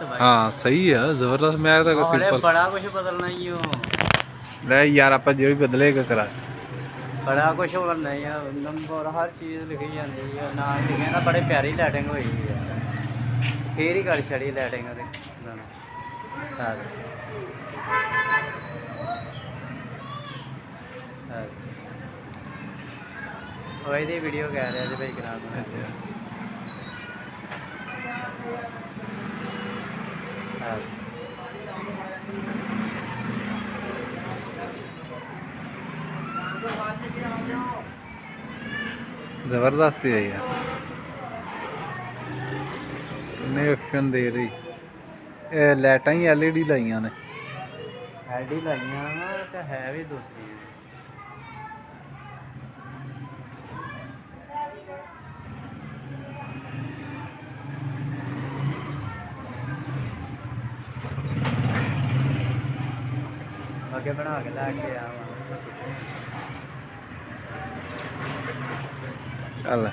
हाँ सही है जबरदस्त। मैं तो सिंपल बड़ा कुछ बदलना ही हो ले यार आप जो भी बदलेगा करा बड़ा कुछ होना ही है नंबर हर चीज़ लिखी जाती है नाम लिखे ना बड़े प्यारी लाइटिंग हुई है फिर ही कर छड़ी लाइटिंग ਉਹਦੀ ਵੀਡੀਓ ਕਹਿ ਰਿਹਾ ਜੀ ਭਾਈ ਕਰਾ ਦੋ जबरदस्त है यार ने ऑप्शन दे रही लाइटा ही LED लाइया ने LED ਲਾਈਆਂ ਵਾ ਤੇ ਹੈ ਵੀ ਦੂਸਰੀ ਅੱਗੇ ਬਣਾ ਕੇ ਲੈ ਕੇ ਆਵਾਂ चल